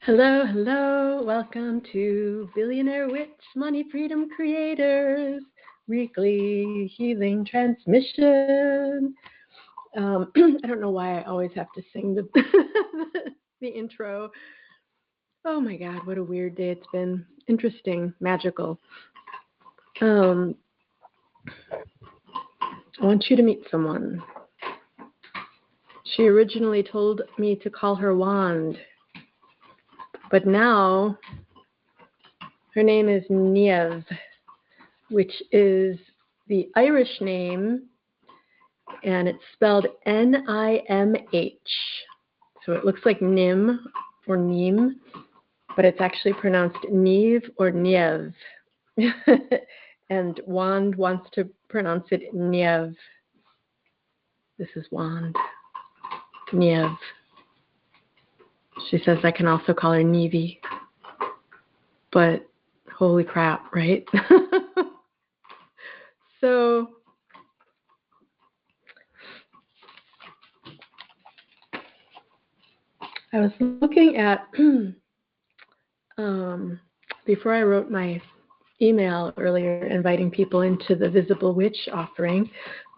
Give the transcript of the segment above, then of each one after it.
Hello, hello. Welcome to Billionaire Witch Money Freedom Creators Weekly Healing Transmission. I don't know why I always have to sing the the intro. Oh my God, what a weird day it's been. Interesting, magical. I want you to meet someone. She originally told me to call her Wand, but now her name is Nee-av, which is the Irish name, and it's spelled Nimh. So it looks like Nim or Neem, but it's actually pronounced Niamh or Nee-av. And Wand wants to pronounce it Nee-av. This is Wand. Nee-av. She says I can also call her Nevi. But holy crap, right? So I was looking at, before I wrote my email earlier inviting people into the Visible Witch offering,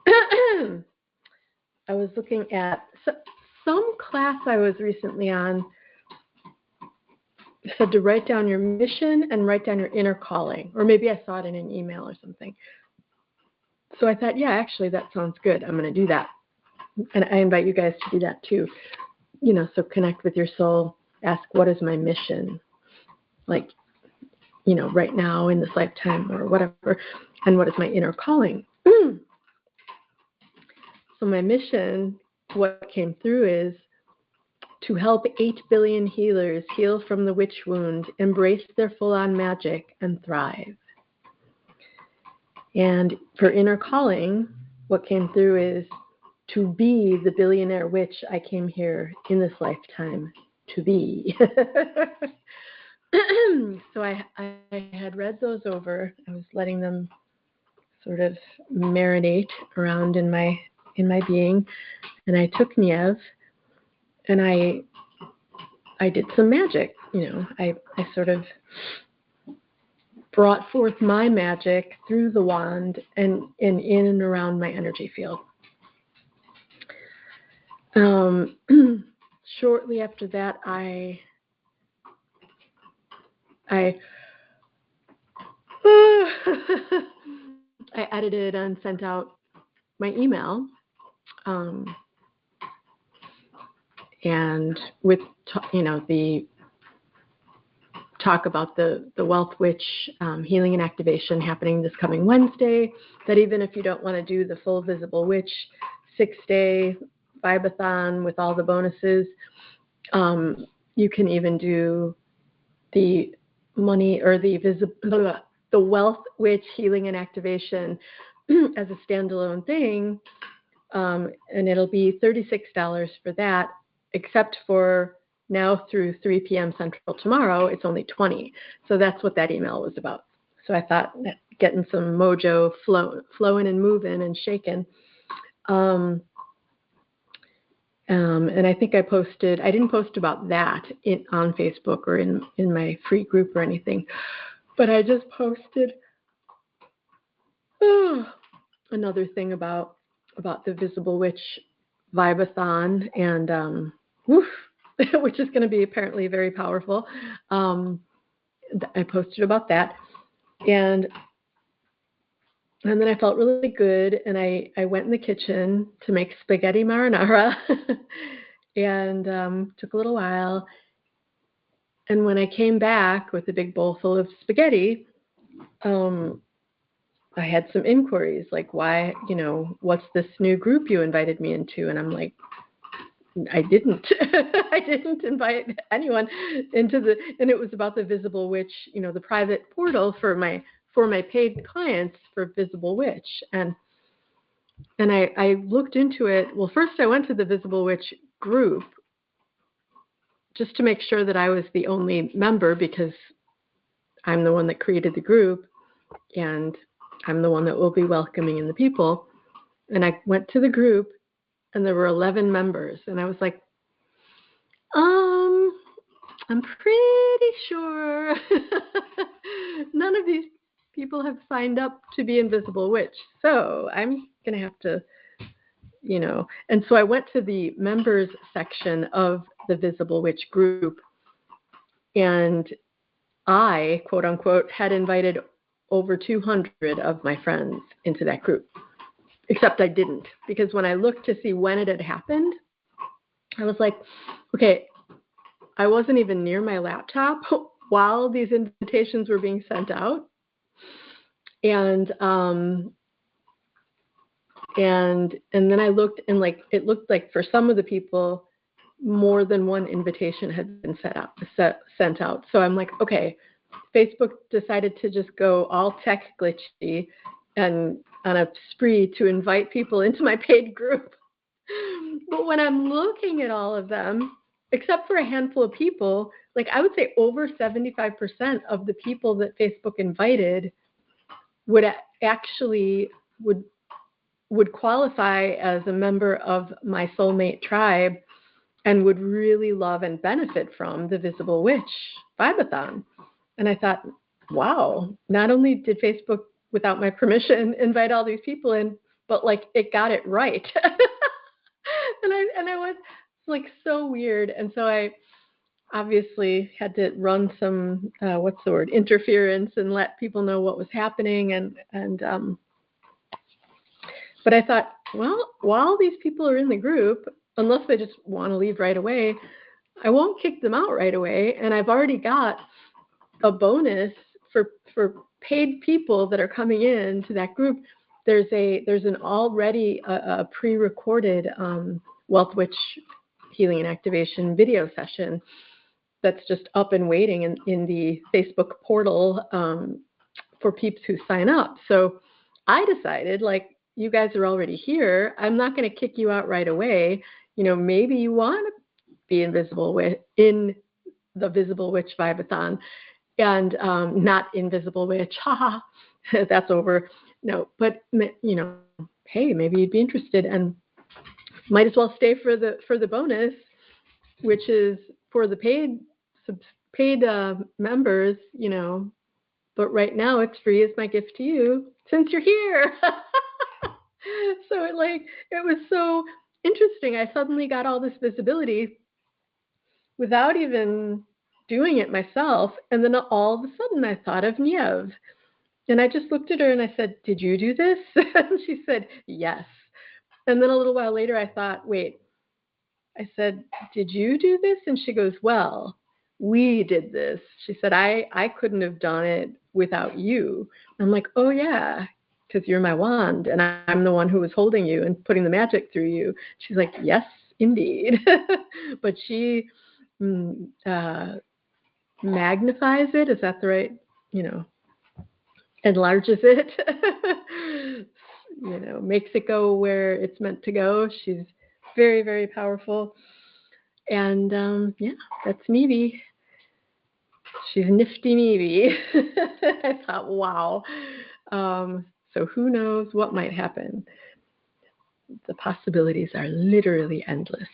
I was looking at some class I was recently on said to write down your mission and write down your inner calling, or maybe I saw it in an email or something. So I thought, yeah, actually that sounds good. I'm going to do that. And I invite you guys to do that too. So connect with your soul, ask, what is my mission? Like, right now in this lifetime or whatever, and what is my inner calling? So my mission, what came through is to help 8 billion healers heal from the witch wound, embrace their full-on magic, and thrive. And for inner calling, what came through is to be the billionaire witch I came here in this lifetime to be. So I had read those over. I was letting them sort of marinate around in my being, and I took Nee-av and I did some magic. I sort of brought forth my magic through the wand and in and around my energy field. Shortly after that, I edited and sent out my email, and with the talk about the Wealth Witch healing and activation happening this coming Wednesday, that even if you don't want to do the full Visible Witch 6-day Vibathon with all the bonuses, you can even do the money or the Wealth Witch healing and activation as a standalone thing, and it'll be $36 for that, except for now through 3 p.m. Central tomorrow, it's only $20. So that's what that email was about. So I thought that getting some mojo flowing and moving and shaking. And I think I didn't post about that on Facebook or in my free group or anything, but I just posted another thing about the Visible Witch Vibathon, and which is going to be apparently very powerful. I posted about that, and then I felt really good, and I went in the kitchen to make spaghetti marinara, and took a little while. And when I came back with a big bowl full of spaghetti, I had some inquiries like, why, what's this new group you invited me into? And I'm like, I didn't. I didn't invite anyone into and it was about the Visible Witch, the private portal for my paid clients for Visible Witch. And I looked into it. Well, first I went to the Visible Witch group just to make sure that I was the only member, because I'm the one that created the group and I'm the one that will be welcoming in the people. And I went to the group and there were 11 members. And I was like, I'm pretty sure none of these people have signed up to be Invisible Witch. So I'm going to have to, and so I went to the members section of the Visible Witch group, and I, quote unquote, had invited over 200 of my friends into that group, except I didn't, because when I looked to see when it had happened, I was like, okay, I wasn't even near my laptop while these invitations were being sent out. And then I looked, and it looked like for some of the people, more than one invitation had been sent out. So I'm like, okay, Facebook decided to just go all tech glitchy and on a spree to invite people into my paid group. But when I'm looking at all of them, except for a handful of people, I would say over 75% of the people that Facebook invited would qualify as a member of my soulmate tribe and would really love and benefit from the Visible Witch Vibe-a-thon. And I thought, wow, not only did Facebook, without my permission, invite all these people in, but it got it right. and I was so weird. And so I obviously had to run some, interference and let people know what was happening. But I thought, well, while these people are in the group, unless they just want to leave right away, I won't kick them out right away. And I've already got a bonus for paid people that are coming in to that group. There's an already a pre-recorded Wealth Witch Healing and Activation video session that's just up and waiting in the Facebook portal for peeps who sign up. So I decided, you guys are already here. I'm not going to kick you out right away. Maybe you want to be in the Visible Witch Vibe-a-thon and not Invisible Witch. Haha, that's over. No, but hey, maybe you'd be interested and might as well stay for the bonus, which is for the paid members. But right now it's free as my gift to you since you're here. So it was so interesting. I suddenly got all this visibility without even doing it myself. And then all of a sudden I thought of Niamh. And I just looked at her and I said, did you do this? And she said, yes. And then a little while later I thought, wait. I said, did you do this? And she goes, well, we did this. She said, I couldn't have done it without you. I'm like, oh yeah, because you're my wand and I'm the one who was holding you and putting the magic through you. She's like, yes, indeed. But she magnifies it. Is that the right, enlarges it, makes it go where it's meant to go. She's very, very powerful. And yeah, that's Niamh. She's nifty Niamh. I thought, wow. So who knows what might happen? The possibilities are literally endless.